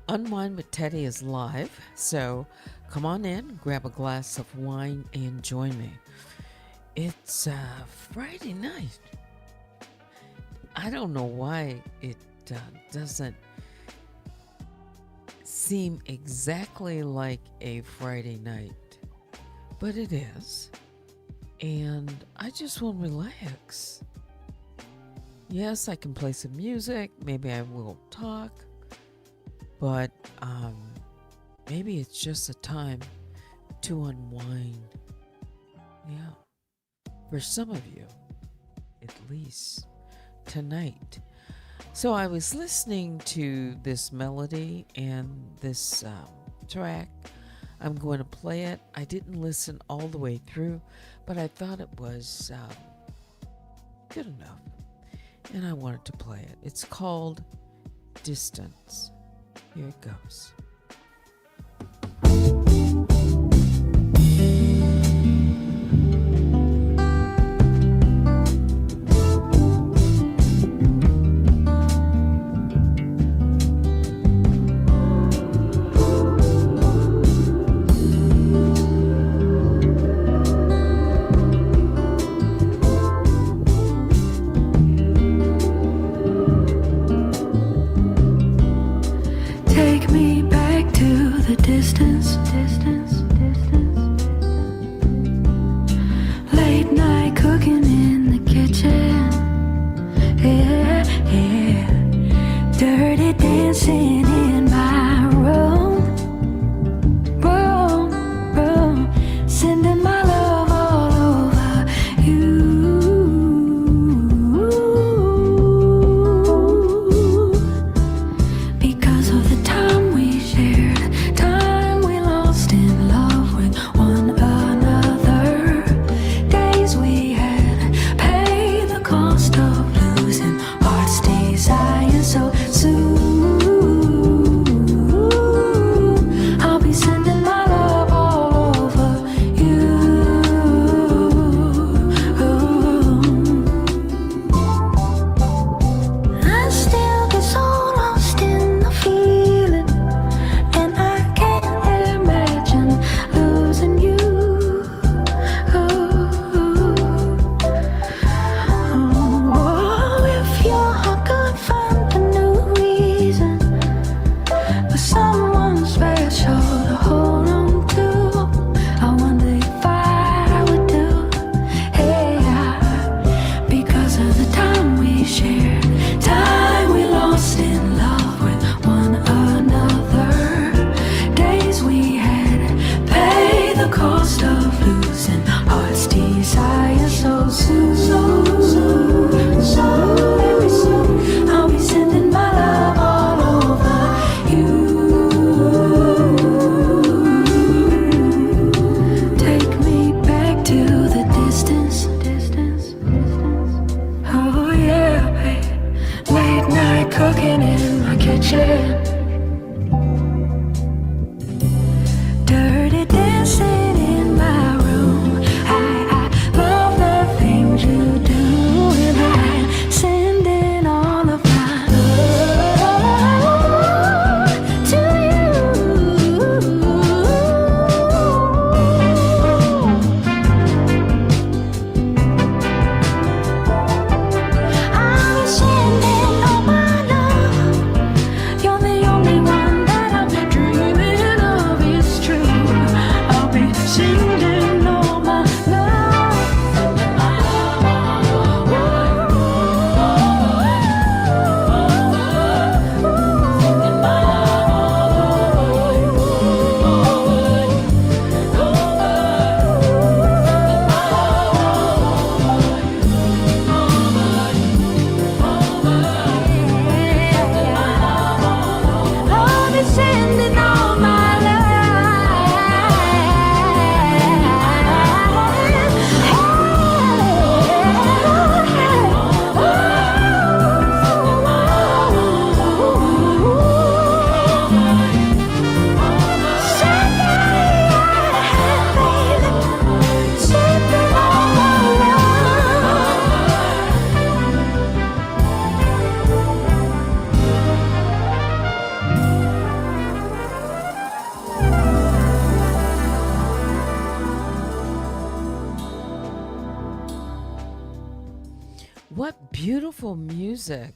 Unwind with Teddy is live, so come on in, grab a glass of wine, and join me. It's Friday night. I don't know why it doesn't seem exactly like a Friday night, but it is. And I just want to relax. Yes, I can play some music. Maybe I will talk. But maybe it's just a time to unwind. Yeah. For some of you, at least tonight. So I was listening to this melody and this track. I'm going to play it. I didn't listen all the way through, but I thought it was good enough. And I wanted to play it. It's called Distance. Here it goes. Take me back to the distance. Late night cooking in the kitchen. Yeah. Dirty dancing in my room. Sending my love all over you. Because of the time we shared, time we lost in love with one another. Days we had paid the cost of losing heart's desire so soon. I'll be sending my love all over you. I still get so lost in the feeling, and I can't imagine losing you. If your heart could find a new reason for someone special to hold on to, I wonder if I would do. Hey, because of the time we shared, time we lost in love with one another. Days we had paid the cost of losing heart's desire so soon. So very soon, I'll be sending my love all over you. Take me back to the distance. Oh yeah, babe. Late night cooking in my kitchen. Dirty dancing in my room. I love the things you do, and I'm sending all of my love to you. I'm sending all my love. You're the Beautiful music,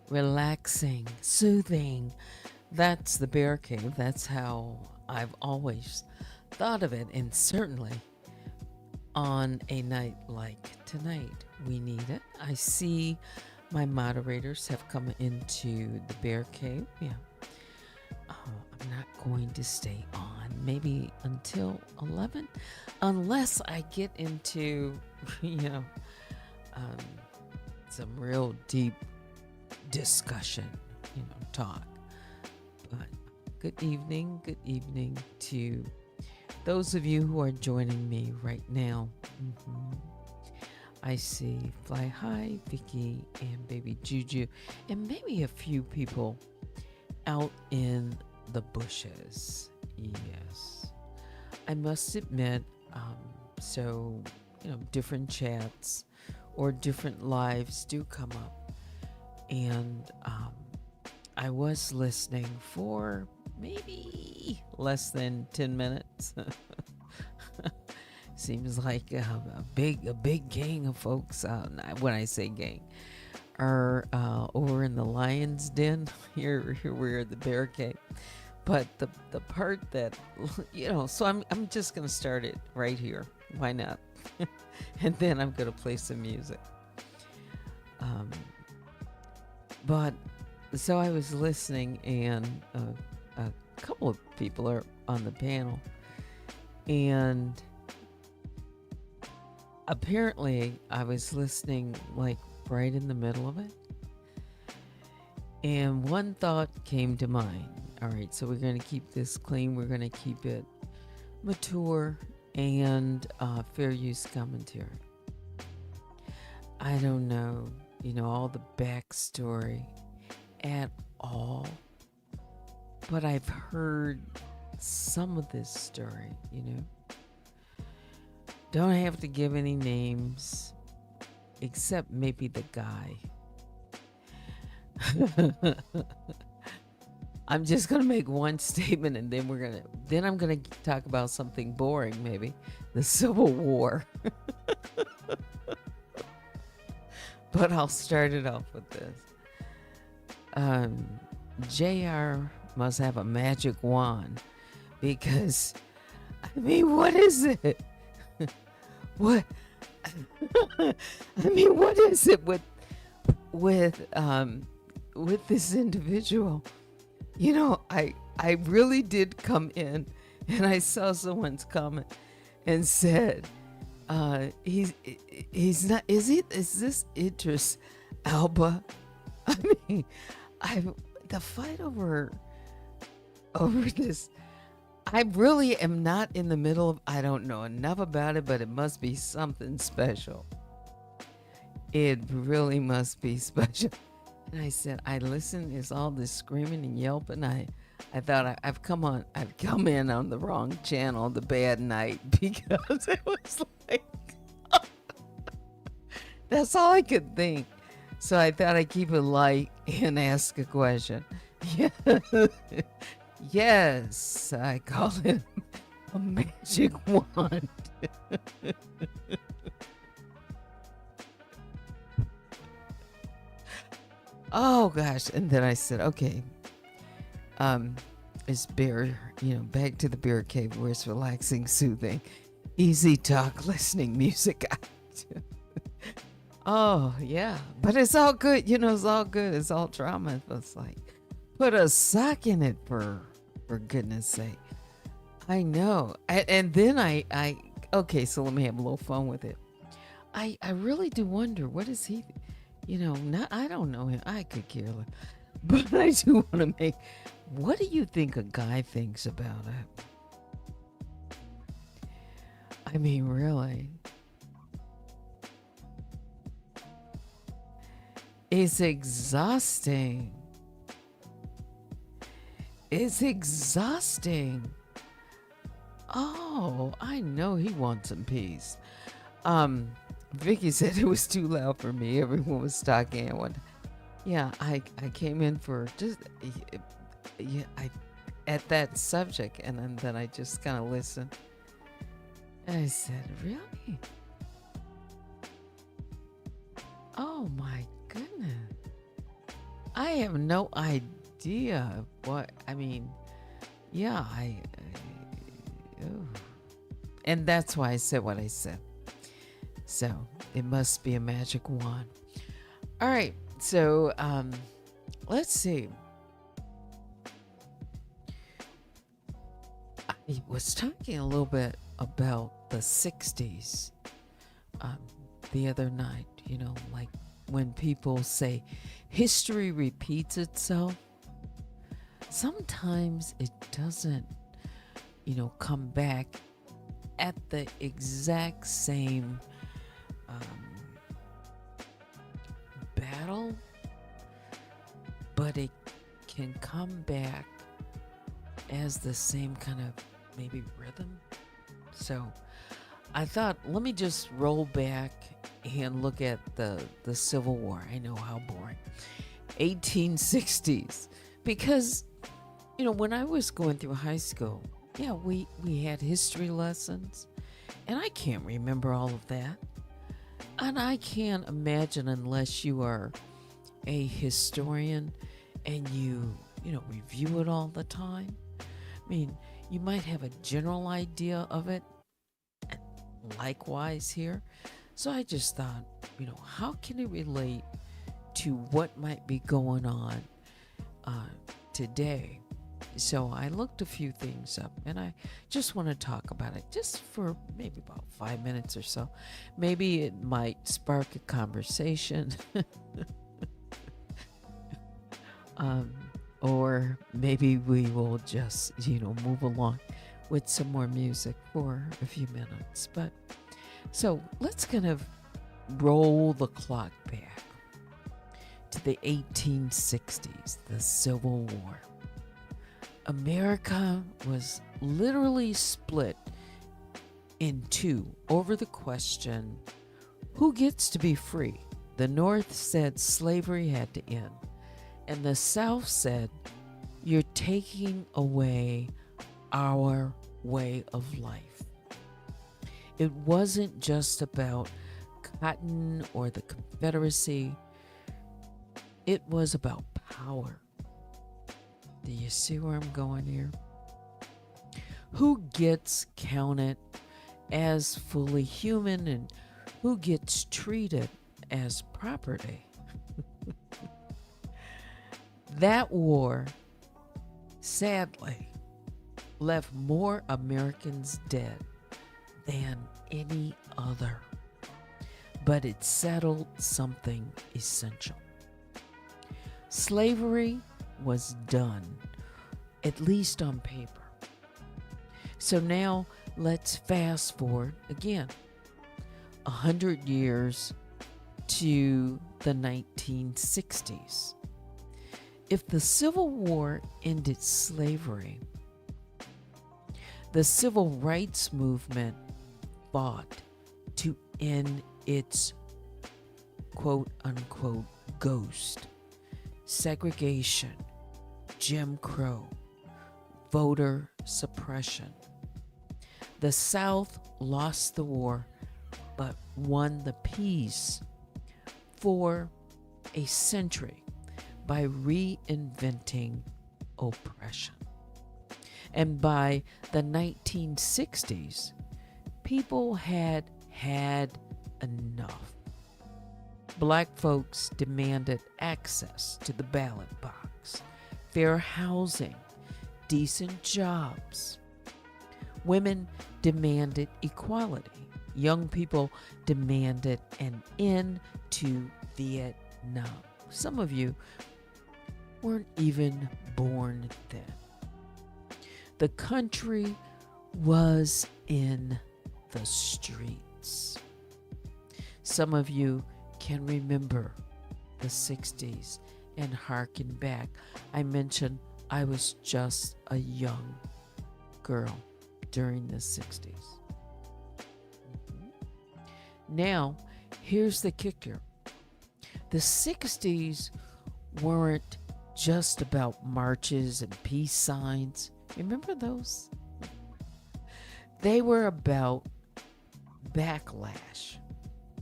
relaxing, soothing. That's the bear cave. That's how I've always thought of it. And certainly on a night like tonight, we need it. I see my moderators have come into the bear cave. Yeah. I'm not going to stay on maybe until 11 unless I get into, um, some real deep discussion, talk. But good evening to those of you who are joining me right now. I see Fly High, Vicky, and Baby Juju, and maybe a few people out in the bushes. Yes, I must admit, different chats or different lives do come up, and I was listening for maybe less than 10 minutes. Seems like a big gang of folks, when I say gang, are over in the lion's den. Here we're at the bear cave. But the part that, so I'm just going to start it right here. Why not? And then I'm going to play some music. But so I was listening, and a couple of people are on the panel, and apparently I was listening like right in the middle of it, and one thought came to mind. All right, so we're going to keep this clean. We're going to keep it mature and fair use commentary. I don't know, all the backstory at all, but I've heard some of this story, Don't have to give any names, except maybe the guy. I'm just going to make one statement, and then I'm going to talk about something boring, maybe the Civil War. But I'll start it off with this. JR must have a magic wand, because, what is it? What? What is it with this individual? I really did come in, and I saw someone's comment and said, he's not, is this Idris Elba? The fight over this, I really am not in the middle of, I don't know enough about it, but it must be something special. It really must be special. And I said, I listened, it's all this screaming and yelping. I thought I've come in on the wrong channel, the bad night, because it was like, that's all I could think. So I thought I'd keep it light and ask a question. Yeah. Yes, I call it a magic wand. Oh gosh. And then I said, okay, it's bear, back to the bear cave where it's relaxing, soothing, easy talk, listening music. Oh yeah, but it's all good. It's all good. It's all drama. It's like, put a sock in it for goodness sake. I know. And then I okay, so let me have a little fun with it. I really do wonder, what is he, I don't know him. I could care less. But I do want to make, what do you think a guy thinks about it? Really. It's exhausting. It's exhausting. Oh, I know he wants some peace. Vicky said it was too loud for me. Everyone was talking. I came in for just, at that subject, and then I just kind of listened. And I said, really? Oh, Oh my goodness. I have no idea what, I mean, yeah, oh. And that's why I said what I said. So it must be a magic wand. All right. So let's see. I was talking a little bit about the 60s the other night, like when people say history repeats itself, sometimes it doesn't, come back at the exact same battle, but it can come back as the same kind of maybe rhythm. So I thought, let me just roll back and look at the Civil War. I know how boring. 1860s. Because, when I was going through high school, yeah, we had history lessons. And I can't remember all of that. And I can't imagine, unless you are a historian and you review it all the time. I mean, you might have a general idea of it. Likewise here. So I just thought, how can it relate to what might be going on today? So I looked a few things up, and I just want to talk about it just for maybe about 5 minutes or so. Maybe it might spark a conversation. Or maybe we will just, move along with some more music for a few minutes. But so let's kind of roll the clock back to the 1860s, the Civil War. America was literally split in two over the question, who gets to be free? The North said slavery had to end, and the South said, you're taking away our way of life. It wasn't just about cotton or the Confederacy. It was about power. Do you see where I'm going here? Who gets counted as fully human and who gets treated as property? That war, sadly, left more Americans dead than any other. But it settled something essential. Slavery was done, at least on paper. So now let's fast forward again 100 years to the 1960s. If the Civil War ended slavery, the Civil Rights Movement fought to end its quote-unquote ghost, segregation, Jim Crow, voter suppression. The South lost the war but won the peace for a century by reinventing oppression. And by the 1960s, people had enough. Black folks demanded access to the ballot box, fair housing, decent jobs. Women demanded equality. Young people demanded an end to Vietnam. Some of you weren't even born then. The country was in the streets. Some of you can remember the 60s and harken back. I mentioned I was just a young girl during the 60s. Now, here's the kicker. The 60s weren't just about marches and peace signs. Remember those? They were about backlash.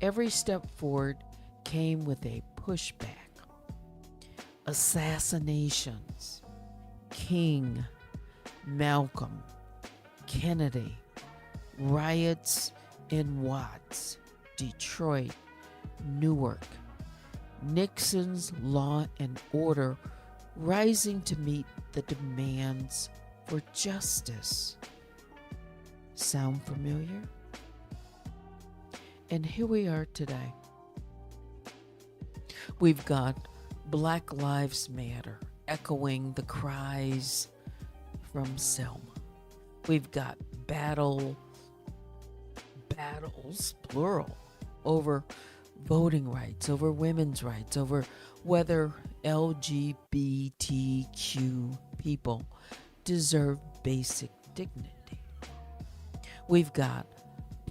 Every step forward came with a pushback. Assassinations, King, Malcolm, Kennedy, riots in Watts, Detroit, Newark, Nixon's law and order rising to meet the demands for justice. Sound familiar? And here we are today. We've got Black Lives Matter echoing the cries from Selma. We've got battles, plural, over voting rights, over women's rights, over whether LGBTQ people deserve basic dignity. We've got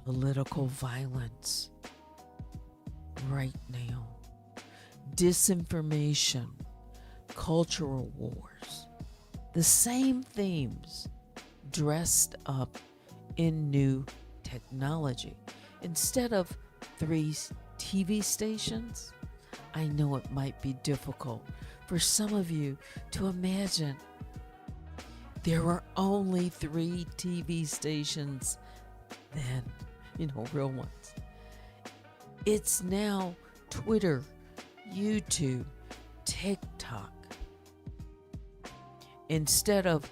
political violence right now, disinformation, cultural wars, the same themes dressed up in new technology. Instead of 3 TV stations, I know it might be difficult for some of you to imagine there were only 3 TV stations then, real ones. It's now Twitter, YouTube, TikTok. Instead of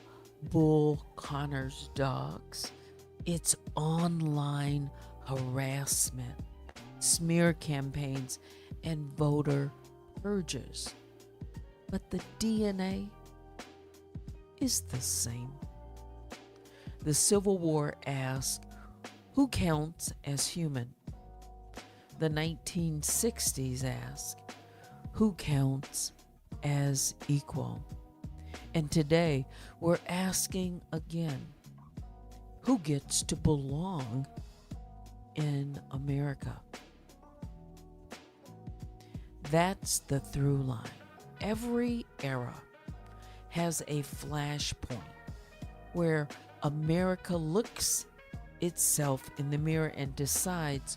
Bull Connor's dogs, it's online harassment, smear campaigns, and voter purges. But the DNA is the same. The Civil War asked, who counts as human? The 1960s asked, who counts as equal? And today we're asking again, who gets to belong in America? That's the through line. Every era has a flashpoint where America looks itself in the mirror and decides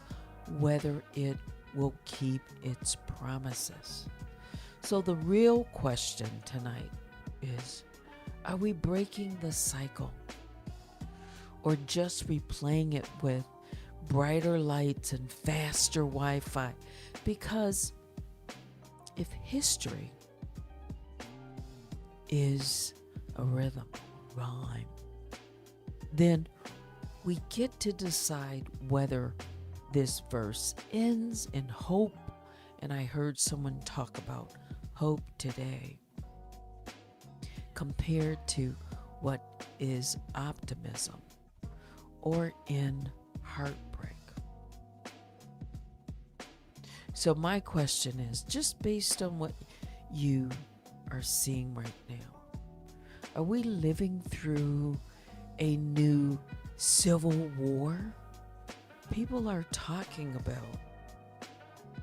whether it will keep its promises. So the real question tonight is, are we breaking the cycle or just replaying it with brighter lights and faster Wi-Fi? Because if history is a rhythm, rhyme, then we get to decide whether this verse ends in hope, and I heard someone talk about hope today, compared to what is optimism, or in heartbreak. So my question is, just based on what you are seeing right now, are we living through a new civil war? People are talking about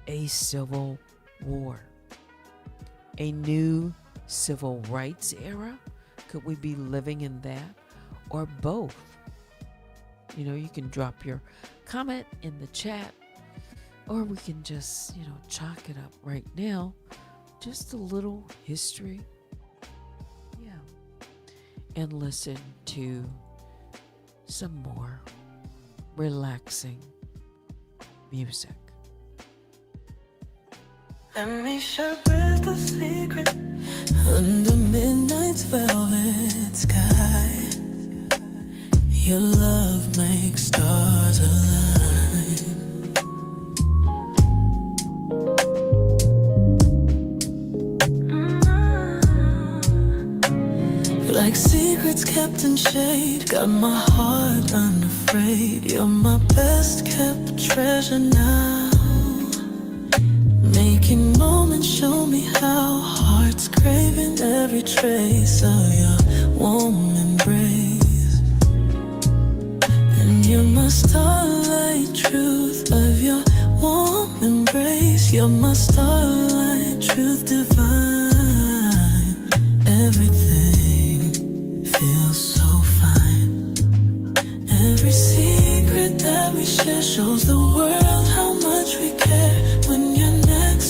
a civil war, a new civil rights era. Could we be living in that, or both? You can drop your comment in the chat, or we can just, chalk it up right now. Just a little history. Yeah. And listen to some more relaxing music. Let me share with a secret under midnight's velvet sky. Your love makes stars align. Like secrets kept in shade, got my heart unafraid. You're my best kept treasure now. Making moments show me how hearts craving every trace of your warm embrace. And you're my starlight, truth of your warm embrace. You're my starlight, truth divine. Everything feels so fine. Every secret that we share shows the world how much we care. When you're next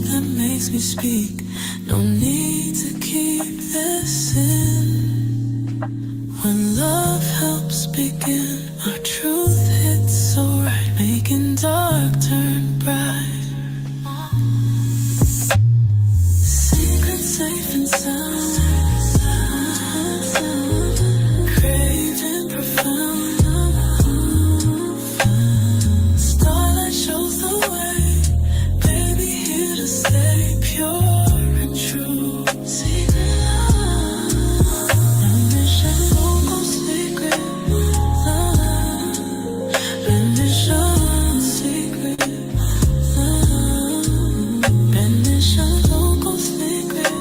that makes me speak. No need to keep this in. When love helps begin, our truth hits so right, making dark turn bright. Secrets safe and sound, craving profound. Starlight shows the way, baby, here to stay pure and true. Secret love, ambition, vocal secret love, ambition, secret love, ambition, vocal secret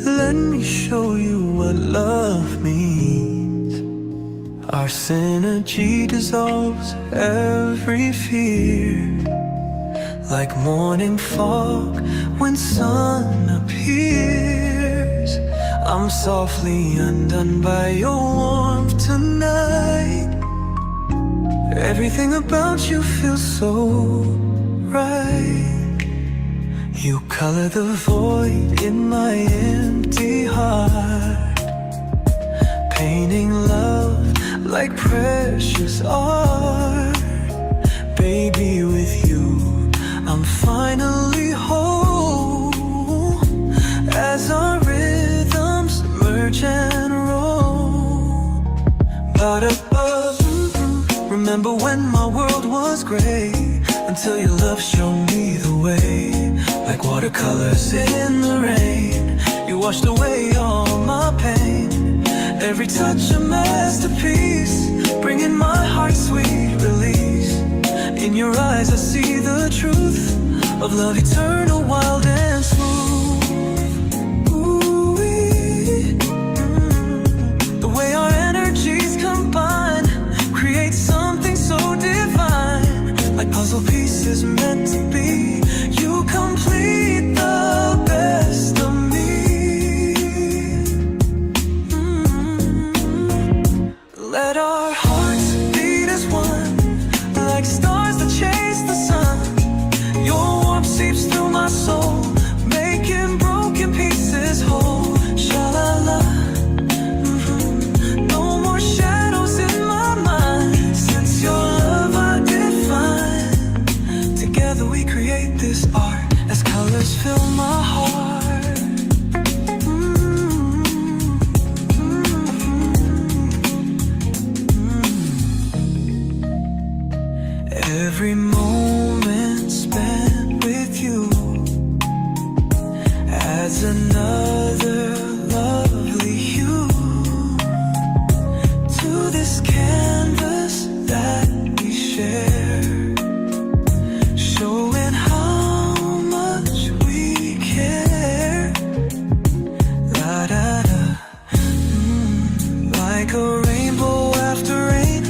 Let me show you what love means. Our synergy dissolves every fear, like morning fog when sun appears. I'm softly undone by your warmth tonight. Everything about you feels so right. You color the void in my empty heart, painting love like precious art. Baby, with you I'm finally whole, as our rhythms merge and roll. Remember when my world was gray, until your love showed me the way. Like watercolors in the rain, you washed away all my pain. Every touch a masterpiece, bringing my heart sweet release. In your eyes I see the truth of love eternal, wild and smooth. Ooh-wee. The way our energies combine creates something so divine, like puzzle pieces meant to be. You complete the best of me. Let our hearts beat as one, like stars that chase the sun. Your warmth seeps through my soul, making broken pieces whole. Sha-la-la. No more shadows in my mind, since your love I define. Together we create this art, as colors fill my heart. Every moment spent with you adds another lovely hue to this canvas that we share, showing how much we care. La da da, like a rainbow after rain,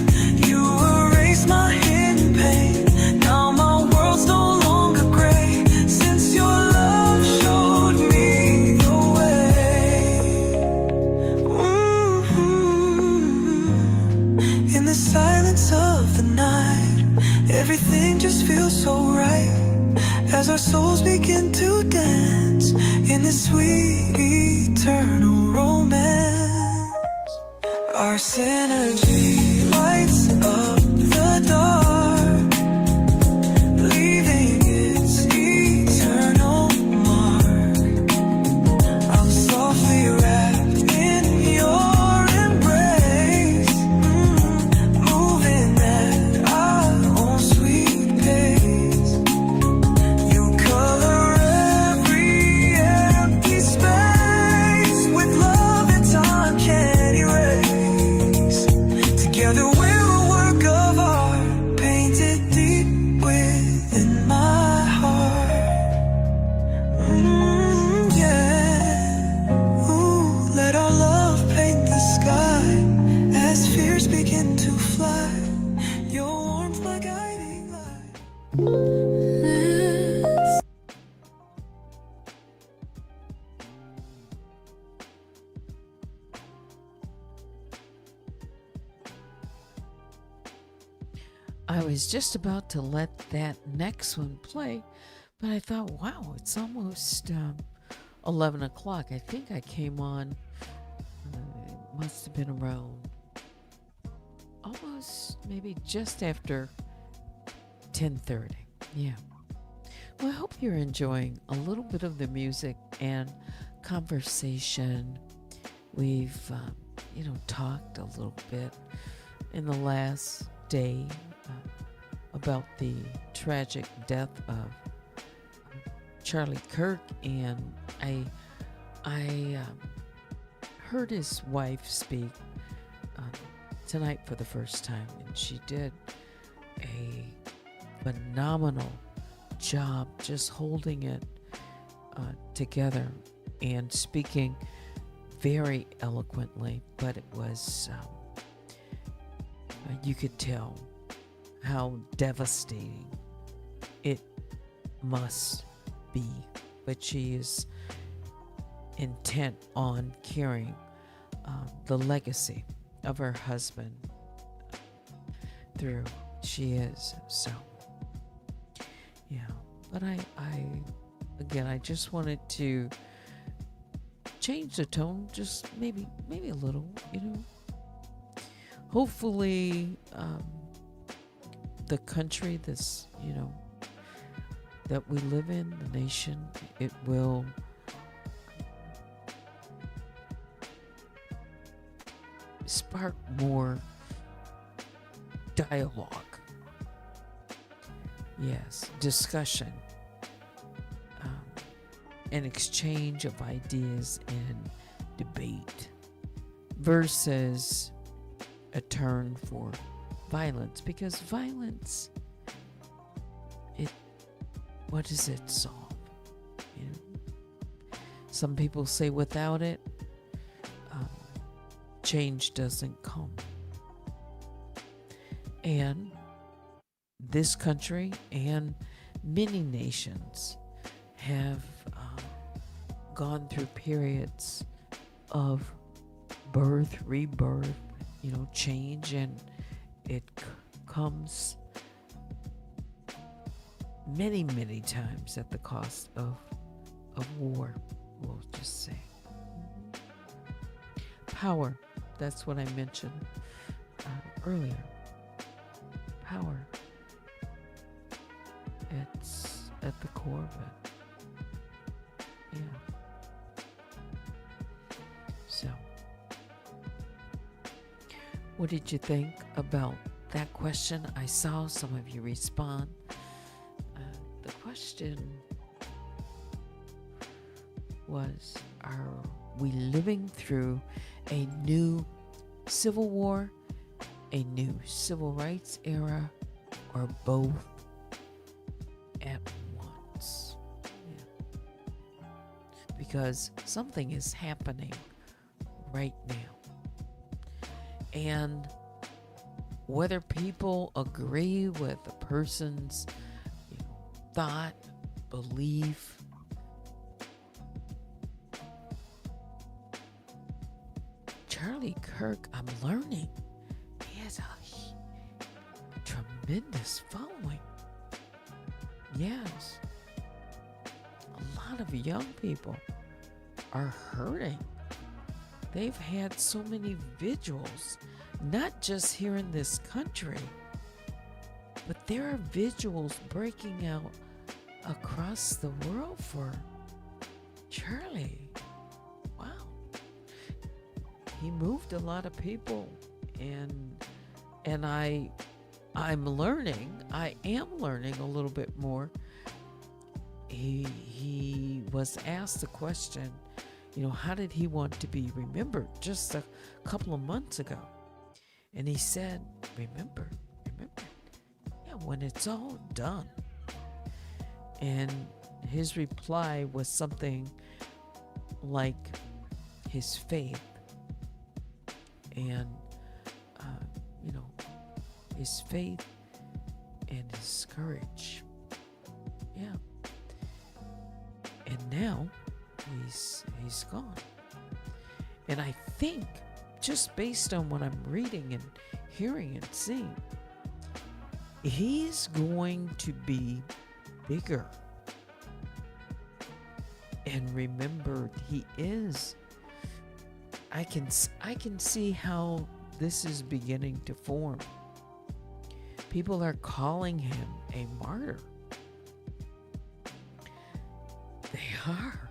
you erase my hidden pain. Now my world's no longer gray, since your love showed me the way. In the silence of the night, everything just feels so right, as our souls begin to dance in this sweet eternal romance. Our synergy lights up the dark, leaving its eternal mark. I'm soft I was just about to let that next one play, but I thought, wow, it's almost 11 o'clock. I think I came on, it must have been around almost maybe just after 10:30. Yeah. Well, I hope you're enjoying a little bit of the music and conversation. We've, talked a little bit in the last day about the tragic death of Charlie Kirk, and I heard his wife speak tonight for the first time, and she did a phenomenal job just holding it together and speaking very eloquently, but it was you could tell how devastating it must be, but she is intent on carrying the legacy of her husband through. She is. So yeah, but I just wanted to change the tone, just maybe a little, hopefully the country, this, that we live in, the nation, it will spark more dialogue. Yes, discussion, an exchange of ideas and debate versus a turn for violence, because violence, what does it solve? Some people say without it, change doesn't come. And this country and many nations have gone through periods of birth, rebirth, change, and it comes many, many times at the cost of war, we'll just say. Power, that's what I mentioned earlier. Power, it's at the core of it. Yeah. So, what did you think about that question? I saw some of you respond. The question was, are we living through a new civil war, a new civil rights era, or both at once? Yeah. Because something is happening right now. And whether people agree with a person's thought, belief, Charlie Kirk, I'm learning, he has a tremendous following. Yes. A lot of young people are hurting. They've had so many vigils, not just here in this country, but there are vigils breaking out across the world for Charlie. Wow. He moved a lot of people, and I'm learning, I am learning a little bit more. He was asked the question, how did he want to be remembered just a couple of months ago? And he said, remember, yeah, when it's all done. And his reply was something like his faith and, his faith and his courage. Yeah. And now he's gone. And I think, just based on what I'm reading and hearing and seeing, he's going to be bigger. And remember, he is. I can see how this is beginning to form. People are calling him a martyr. They are.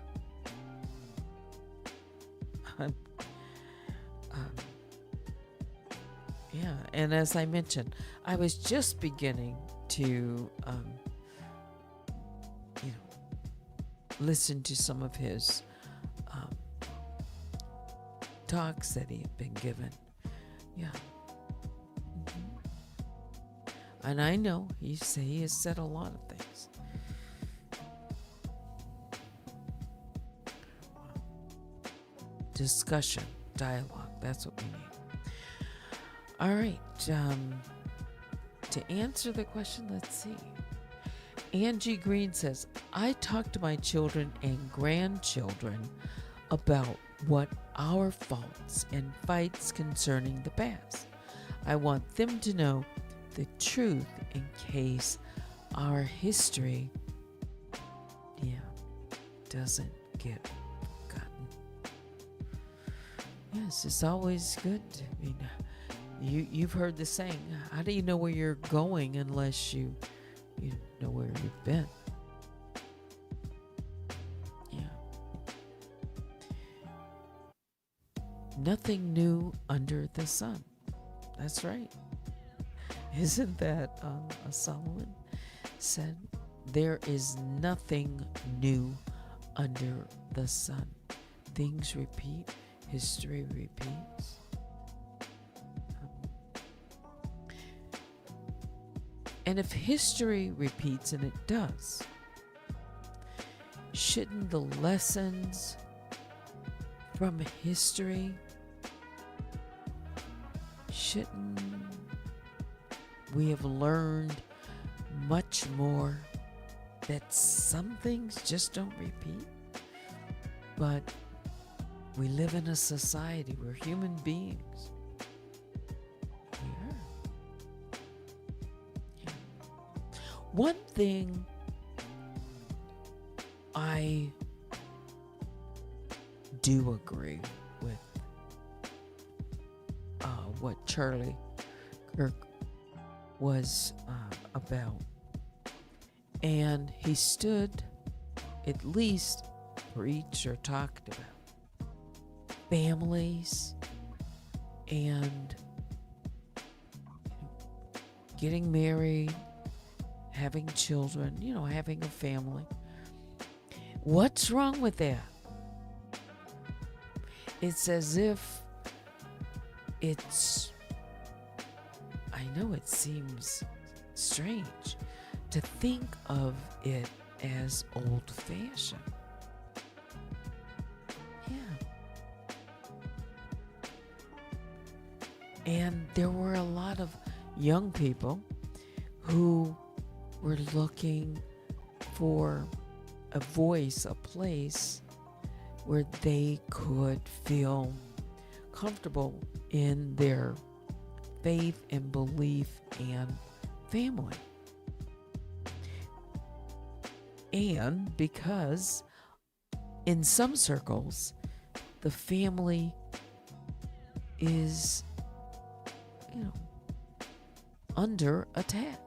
Yeah, and as I mentioned, I was just beginning to, listen to some of his talks that he had been given. Yeah. And I know he has said a lot of things. Discussion, dialogue, that's what we need. All right. To answer the question, let's see. Angie Green says, I talk to my children and grandchildren about what our faults and fights concerning the past. I want them to know the truth in case our history, doesn't get forgotten. Yes, it's always good. I mean, you've heard the saying, how do you know where you're going unless you know where you've been? Yeah. Nothing new under the sun. That's right. Isn't that Solomon said? There is nothing new under the sun. Things repeat. History repeats. And if history repeats, and it does, shouldn't the lessons from history, shouldn't we have learned much more, that some things just don't repeat? But we live in a society, we're human beings. We are. Yeah. One thing I do agree with what Charlie Kirk was about. And he stood, at least preached or talked about families and getting married, having children, having a family. What's wrong with that? It's as if I know it seems strange to think of it as old-fashioned. Yeah. And there were a lot of young people who were looking for a voice, a place where they could feel comfortable in their faith and belief and family. And because in some circles, the family is, under attack.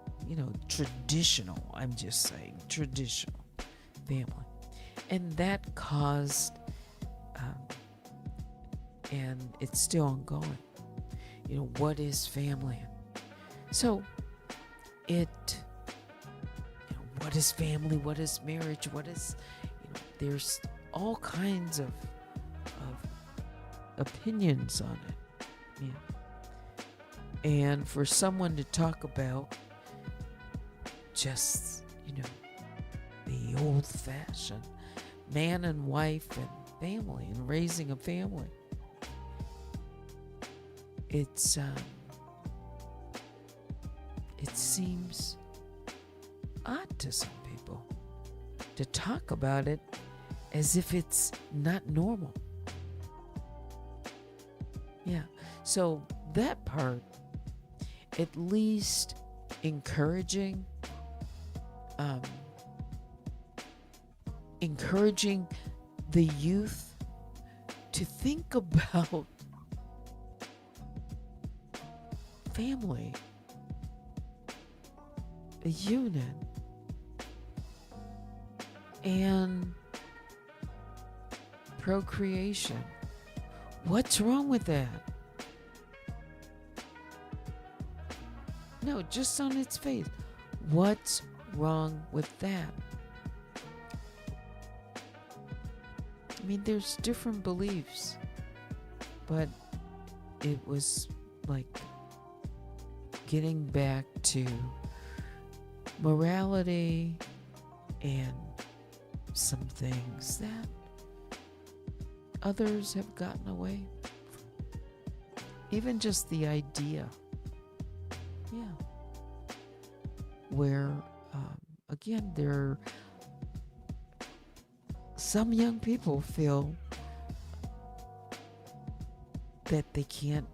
Traditional, I'm just saying, traditional family. And that caused, and it's still ongoing, what is family? So what is family? What is marriage? What is, there's all kinds of opinions on it. Yeah. And for someone to talk about just, the old-fashioned man and wife and family and raising a family, it seems odd to some people to talk about it as if it's not normal. Yeah. So that part, at least encouraging um, encouraging the youth to think about family, a unit, and procreation. What's wrong with that? No, just on its face. What's wrong with that? I mean, there's different beliefs, but it was like getting back to morality and some things that others have gotten away from. Even just the idea. Yeah. Where, again, some young people feel that they can't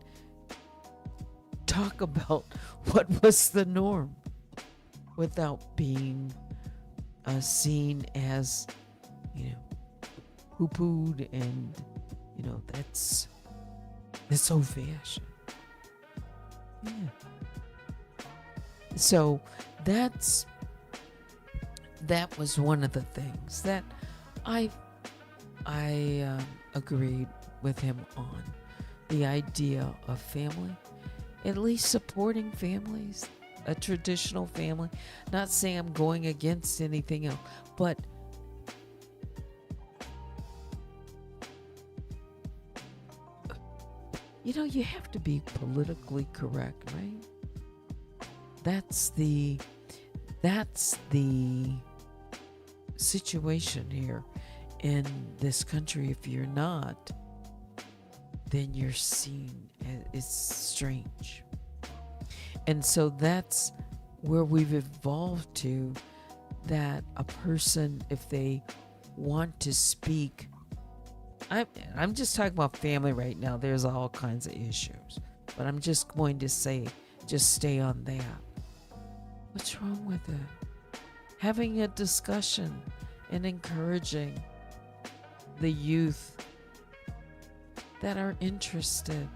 talk about what was the norm without being seen as, poo-pooed and, that's old fashioned. Yeah. So that was one of the things that I agreed with him on, the idea of family, at least supporting families, a traditional family. Not saying I'm going against anything else, but you have to be politically correct, right? That's the situation here in this country. If you're not, then you're seen as strange. And so that's where we've evolved to, that a person, if they want to speak, I'm just talking about family right now. There's all kinds of issues, but I'm just going to say, just stay on that. What's wrong with it? Having a discussion and encouraging the youth that are interested,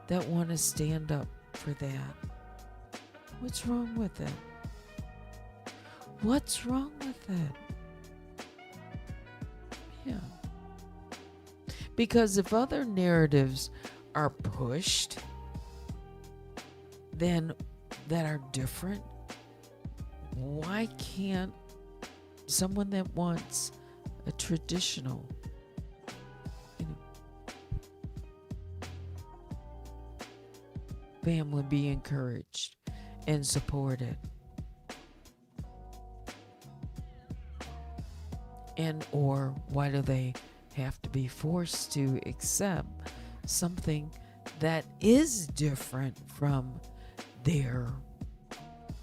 that want to stand up for that. What's wrong with it? What's wrong with it? Yeah. Because if other narratives are pushed, then that are different, why can't someone that wants a traditional, family be encouraged and supported? And or why do they have to be forced to accept something that is different from their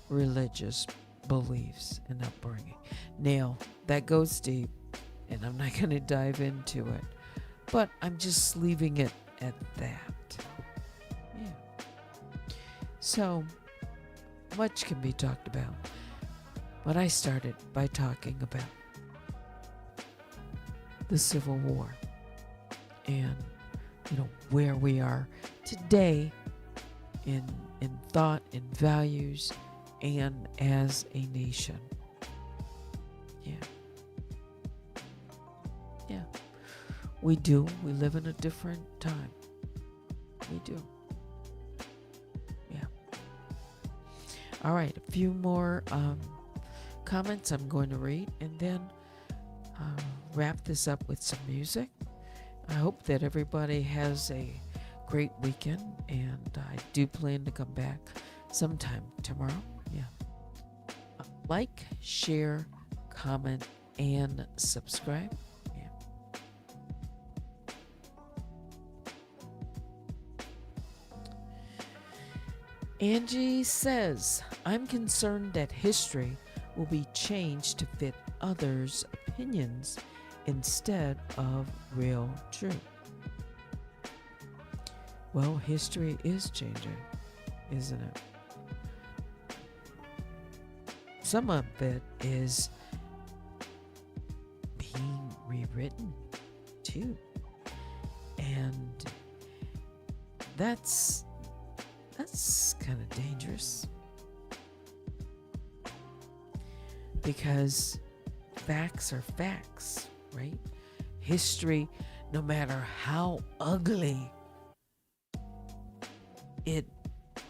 religious beliefs and upbringing? Now, that goes deep, and I'm not going to dive into it, but I'm just leaving it at that. Yeah. So, much can be talked about, but I started by talking about the Civil War and, where we are today in thought and values and as a nation. Yeah. Yeah. We do. We live in a different time. We do. Yeah. All right. A few more comments I'm going to read, and then wrap this up with some music. I hope that everybody has a great weekend, and I do plan to come back sometime tomorrow. Yeah. Like, share, comment, and subscribe. Yeah. Angie says, I'm concerned that history will be changed to fit others' opinions instead of real truth. Well, history is changing, isn't it? some of it is being rewritten too. And that's kind of dangerous, because facts are facts, right? History, no matter how ugly it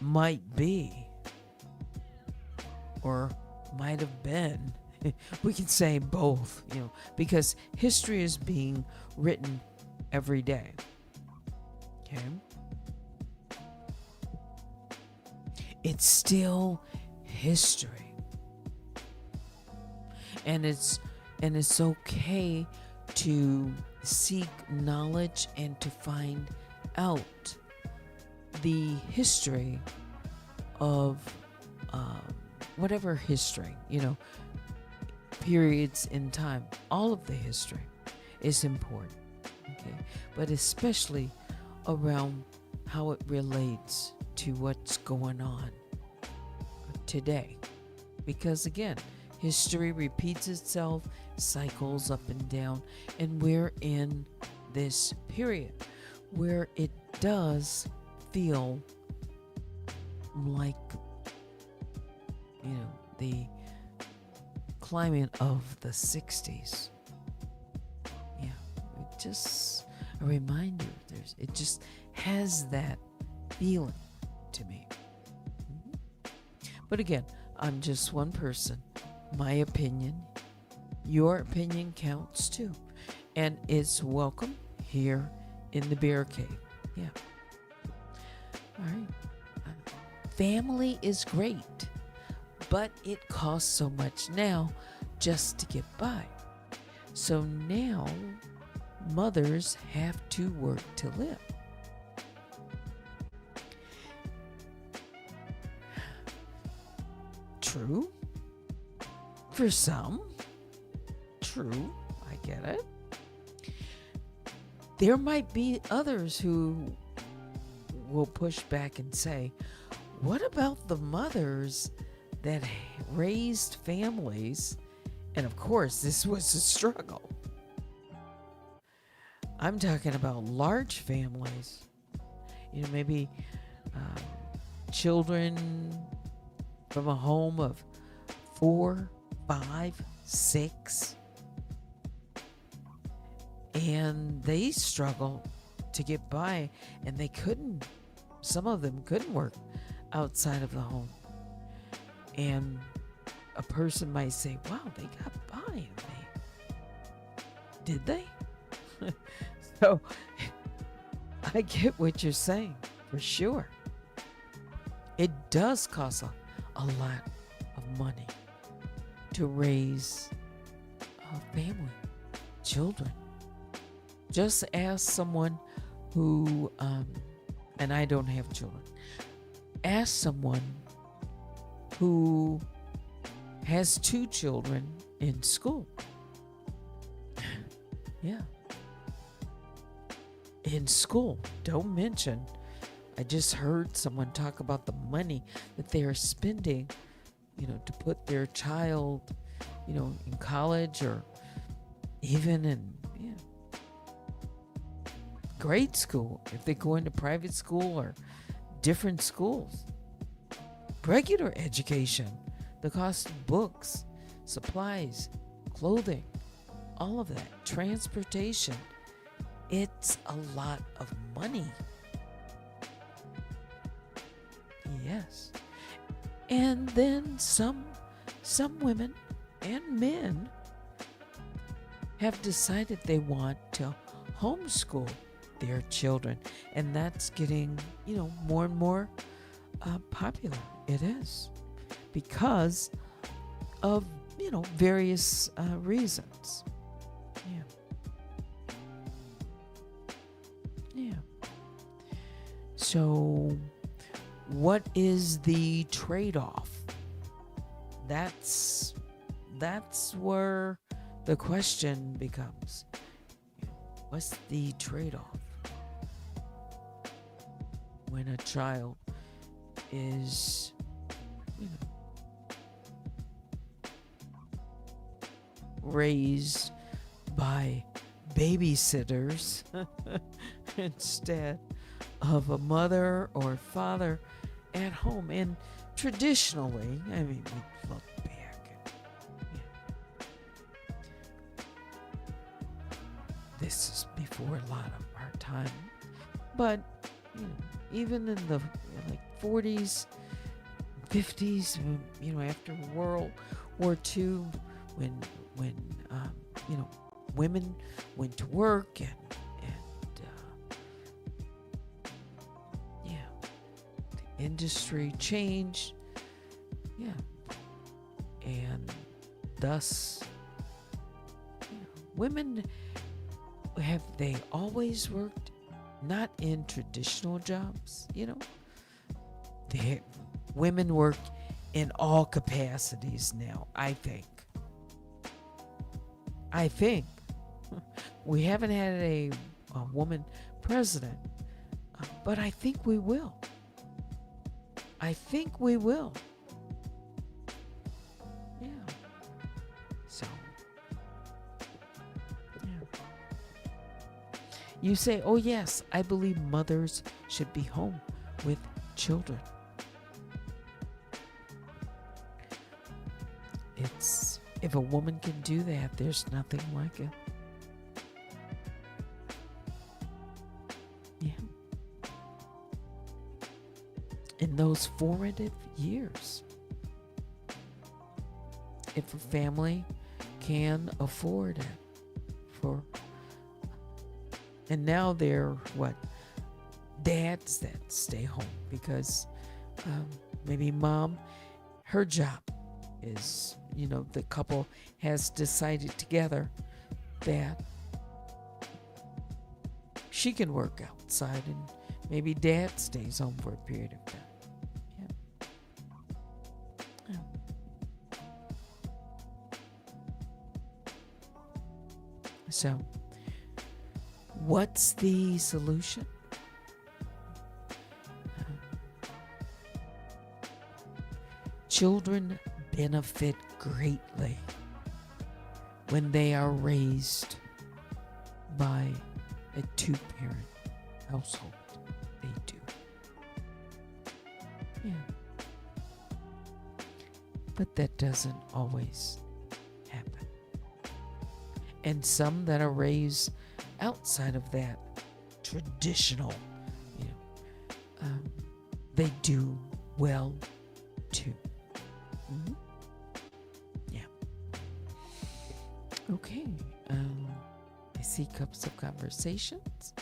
might be or might have been, we can say both, because history is being written every day. Okay? It's still history. And it's okay to seek knowledge and to find out the history of whatever history, periods in time. All of the history is important, okay? But especially around how it relates to what's going on today. Because again, history repeats itself, cycles up and down, and we're in this period where it does feel like, the climate of the 60s. Yeah, just a reminder. It just has that feeling to me. But again, I'm just one person. My opinion, your opinion counts too. And it's welcome here in the Bear Cave. Yeah. All right. Family is great, but it costs so much now just to get by. So now mothers have to work to live. True. For some. True. I get it. There might be others who will push back and say, what about the mothers that raised families? And of course, this was a struggle. I'm talking about large families. Maybe children from a home of 4, 5, 6. And they struggled to get by, and some of them couldn't work outside of the home. And a person might say, wow, they got by, and did they? So I get what you're saying, for sure. It does cost a lot of money to raise a family, children. Just ask someone who, and I don't have children, ask someone who has 2 children in school. Yeah. In school. Don't mention, I just heard someone talk about the money that they are spending, to put their child, in college or even in grade school, if they go into private school or different schools. Regular education, the cost of books, supplies, clothing, all of that, transportation. It's a lot of money. Yes. And then some women and men have decided they want to homeschool their children, and that's getting more and more popular. It is, because of various reasons. Yeah. So what is the trade-off? That's where the question becomes. What's the trade-off when a child is raised by babysitters instead of a mother or father at home. And traditionally, I mean, we look back and this is before a lot of our time, but even in the 40s, 50s, after World War II, when women went to work and the industry changed, and thus women have they always worked not in traditional jobs, women work in all capacities now, I think. We haven't had a woman president, but I think we will. Yeah. So, yeah. You say, oh yes, I believe mothers should be home with children. If a woman can do that, there's nothing like it. Yeah. In those formative years, if a family can afford it, and now they're dads that stay home because maybe mom, her job is, the couple has decided together that she can work outside and maybe dad stays home for a period of time. Yeah. So, what's the solution? Children benefit greatly when they are raised by a two-parent household. They do. Yeah. But that doesn't always happen. And some that are raised outside of that traditional, they do well too. Mm-hmm. Yeah. Okay. I see Cups of Conversations.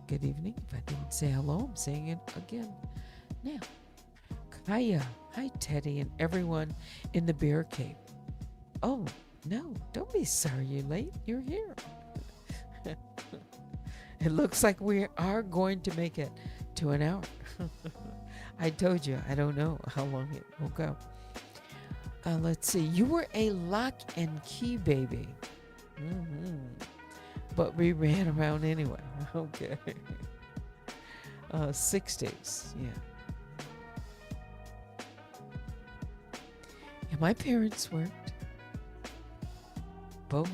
Good evening. If I didn't say hello, I'm saying it again now. Kaya. Hi, Teddy, and everyone in the Bear Cave. Oh, no. Don't be sorry you're late. You're here. It looks like we are going to make it to an hour. I told you, I don't know how long it will go. Let's see. You were a lock and key baby. Mm-hmm. But we ran around anyway. Okay. 60s. Yeah. Yeah, my parents worked. Both.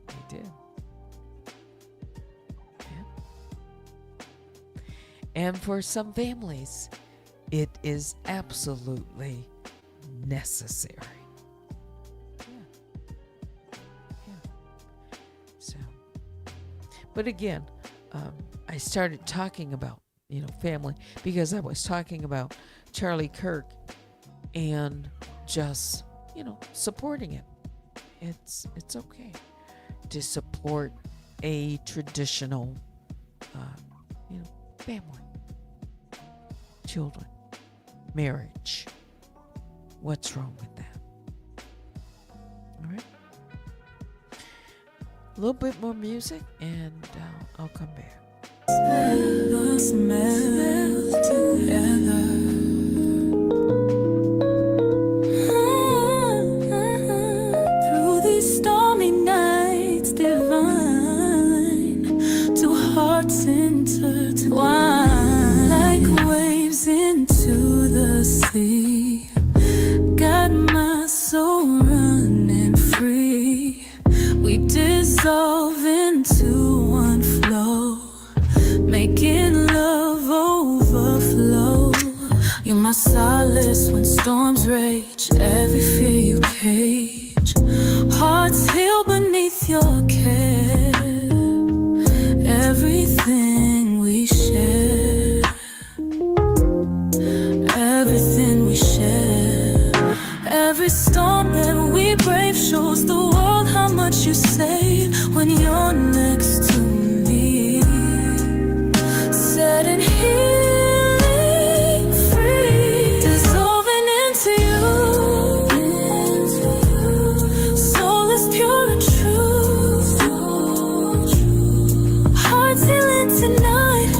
They did. And for some families, it is absolutely necessary. Yeah. So, but again, I started talking about, family because I was talking about Charlie Kirk and just, supporting it. It's okay to support a traditional, family, children, marriage. What's wrong with that? All right. A little bit more music and I'll come back. Smell together. Through these stormy nights, divine, two hearts intertwine like waves into the sea. Got my soul running. my solace when storms rage. Every fear you cage. Hearts heal beneath your care. Everything we share. Everything we share. Every storm that we brave shows the world how much you save when you're next to me. Setting healing free, dissolving into you. Soul is pure and true. Hearts healing tonight,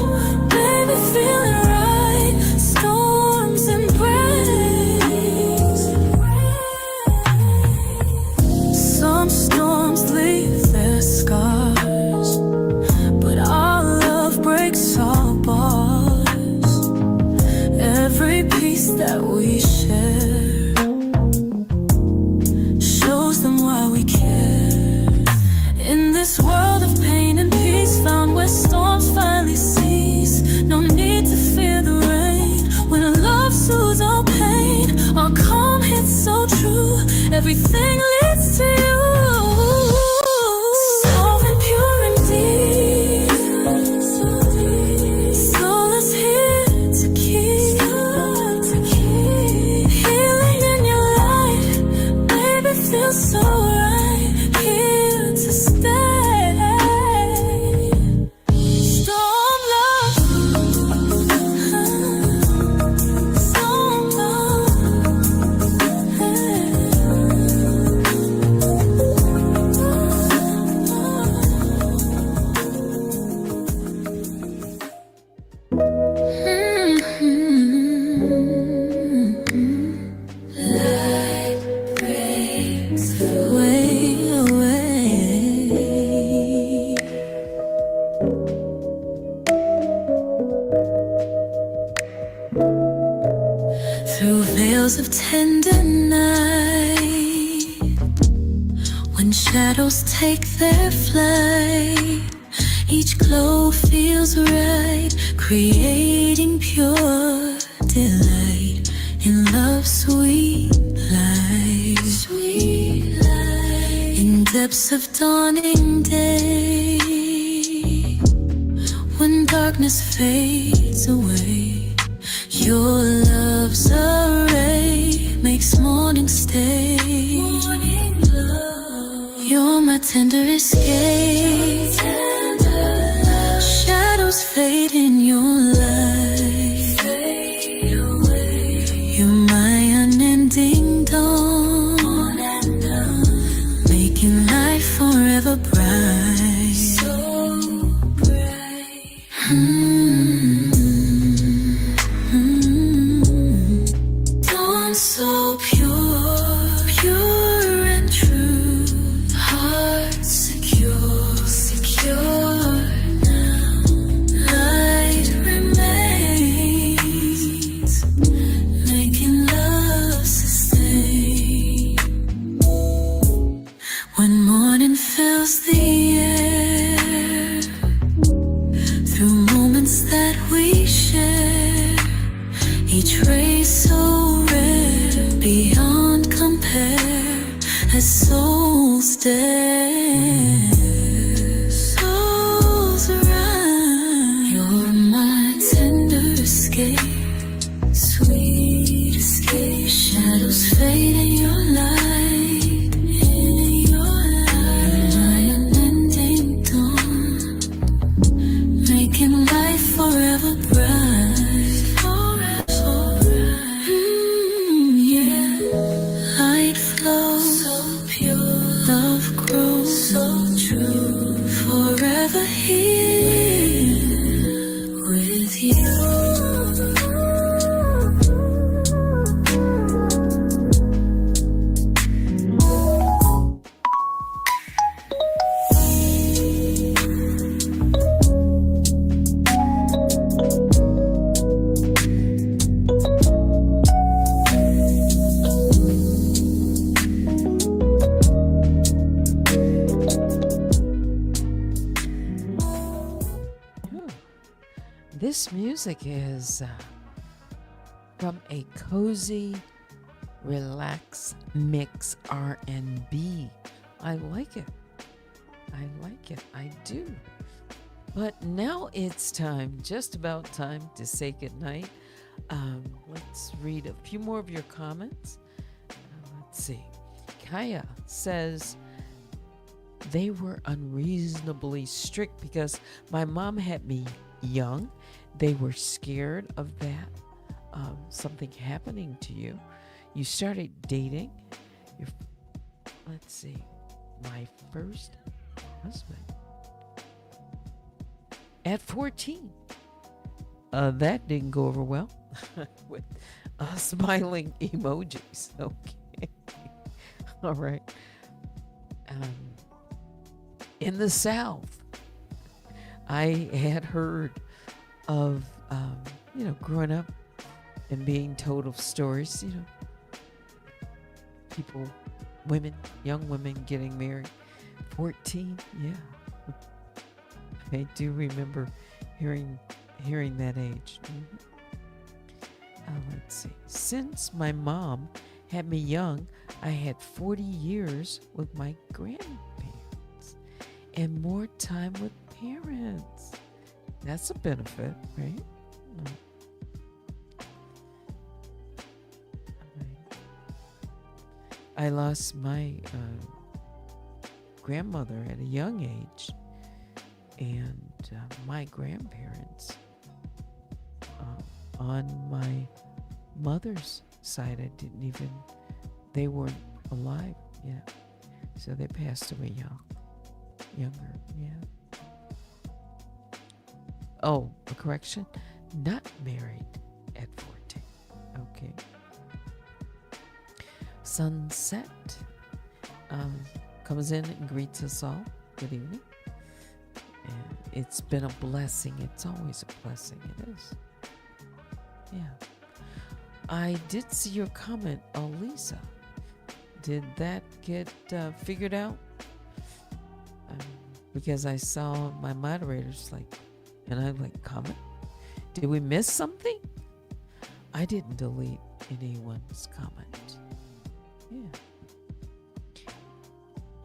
baby, feeling right. Storms embrace. Some storms leave their scars, but our love breaks all bars. Every piece that we share shows them why we care. In this world of pain and peace, found where storms finally cease. No need to fear the rain when love soothes our pain. Our calm hits so true, everything leads to you. Soft and pure and deep, soul is here to keep. Healing in your life, baby, feels so right. Here to stay. Storm love, storm love. Light breaks away. Through veils of tender night, when shadows take their flight, each glow feels right, creating pure delight in love's sweet light. Sweet light. In depths of dawning day, when darkness fades away, your love's array makes morning stay. Morning love. You're my tender escape. Shadows fade in your light. Fade away. You're my unending dawn. Making life forever bright. So bright. Dawn so pure, pure and true. Heart secure, secure now. Light remains, making love sustain. When morning fills the air, through moments that we share, each ray so rare, beyond compare, as souls dare. Souls around. You're my tender escape, sweet escape. Shadows fade in your light, in your light. My unending dawn, making life forever bright. Forever bright. Yeah. Light flows, so pure. Love grows, so true. Forever here with you. This music is from a cozy, relax mix R&B. I like it. I like it. I do. But now it's time, just about time to say goodnight. Let's read a few more of your comments. Let's see. Kaya says, they were unreasonably strict because my mom had me young. They were scared of that, something happening to you. You started dating. Let's see. My first husband at 14. That didn't go over well with smiling emojis. Okay. All right. In the South, I had heard of, growing up and being told of stories, people, women, young women getting married. 14, yeah. I do remember hearing that age. Let's see. Since my mom had me young, I had 40 years with my grandparents and more time with parents. That's a benefit, right? I lost my grandmother at a young age, and my grandparents on my mother's side, they weren't alive yet, so they passed away younger, yeah. Oh, a correction, not married at 14. Okay. Sunset comes in and greets us all. Good evening. And it's been a blessing. It's always a blessing. It is. Yeah. I did see your comment, Elisa. Did that get figured out? Because I saw my moderators and I comment. Did we miss something? I didn't delete anyone's comment. Yeah.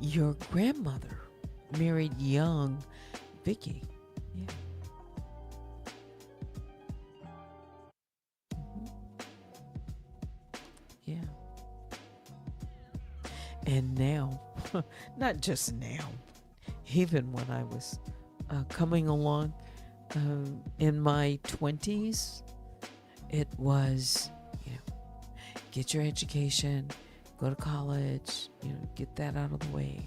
Your grandmother married young Vicky. Yeah. Yeah. And now, not just now, even when I was coming along in my 20s, it was, get your education, go to college, get that out of the way.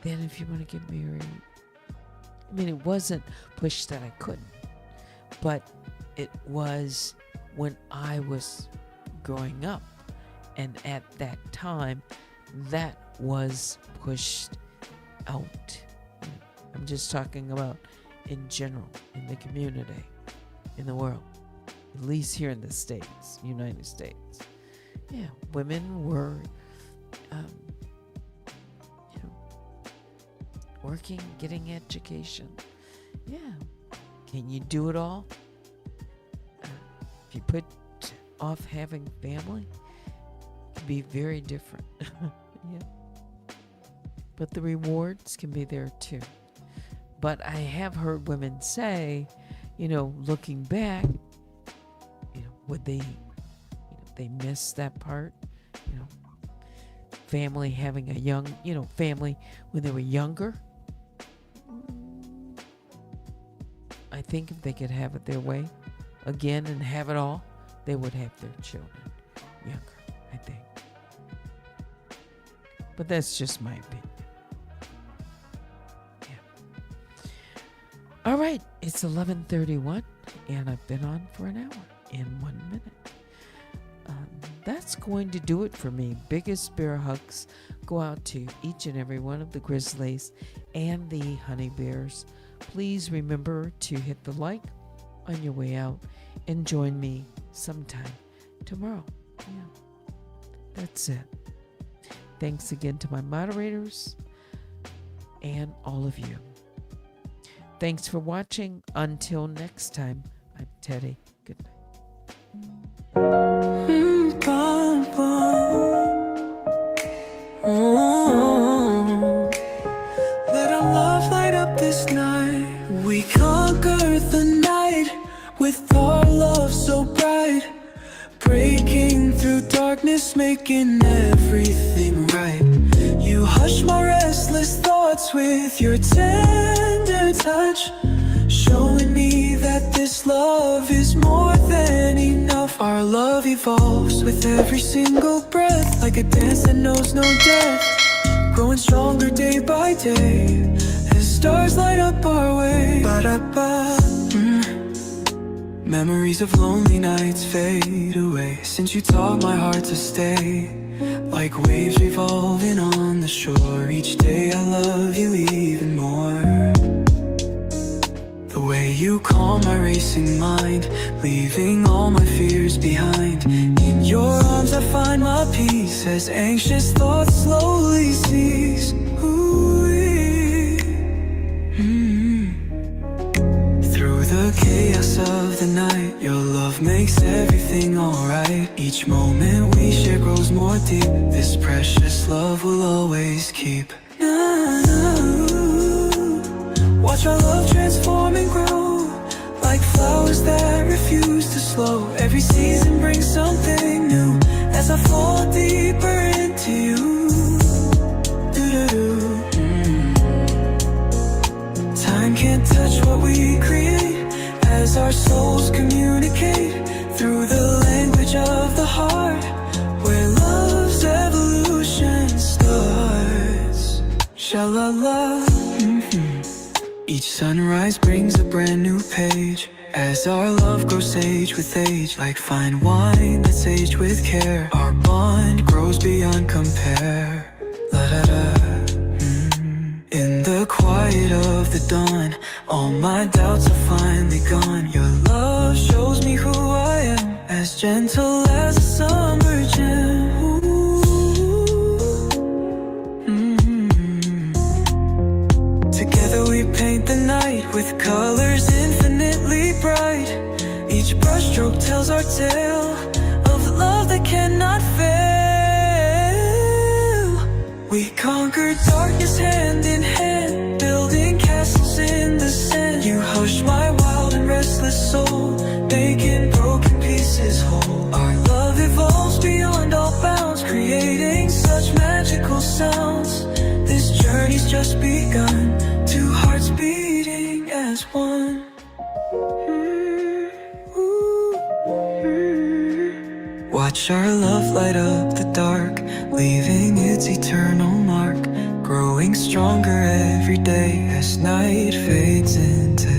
Then if you want to get married, it wasn't pushed that I couldn't, but it was when I was growing up. And at that time, that was pushed out. I'm just talking about in general, in the community, in the world, at least here in the States, United States. Yeah, women were, working, getting education. Yeah. Can you do it all? If you put off having family, it can be very different. Yeah. But the rewards can be there too. But I have heard women say, looking back, would they miss that part? Family, having a young, family when they were younger. I think if they could have it their way again and have it all, they would have their children younger, I think. But that's just my opinion. Yeah. All right, it's 11:31, and I've been on for an hour and 1 minute. That's going to do it for me. Biggest bear hugs go out to each and every one of the Grizzlies and the Honey Bears. Please remember to hit the like on your way out and join me sometime tomorrow. Yeah, that's it. Thanks again to my moderators and all of you. Thanks for watching. Until next time, I'm Teddy. Good night. Oh, let our love light up this night. We conquer the night with our love so bright, breaking through darkness, making everything right. You hush my restless thoughts with your tender touch, showing me that this love is more than enough. Our love evolves with every single breath, like a dance that knows no death, growing stronger day by day as stars light up our way. Ba-da-ba. Memories of lonely nights fade away since you taught my heart to stay, like waves revolving on the shore. Each day I love you even more. The way you calm my racing mind, leaving all my fears behind. In your arms I find my peace as anxious thoughts slowly cease. Through the chaos of the night, your love makes everything alright. Each moment we share grows more deep. This precious love will always keep. Watch our love transform and grow, like flowers that refuse to slow. Every season brings something new as I fall deeper into you. Time can't touch what we create as our souls communicate through the language of the heart, where love's evolution starts. Sha-la-la. Each sunrise brings a brand new page as our love grows sage with age, like fine wine that's aged with care. Our bond grows beyond compare. La-da-da. In the quiet of the dawn, all my doubts are finally gone. Your love shows me who I am, as gentle as a summer gem. Together we paint the night with colors infinitely bright. Each brushstroke tells our tale of love that cannot fail. We conquer darkness hand in hand, building castles in the sand. You hush my wild and restless soul, making broken pieces whole. Our love evolves beyond all bounds, creating such magical sounds. This journey's just begun, two hearts beating as one. Watch our love light up the dark, leaving its eternal mark, growing stronger every day as night fades into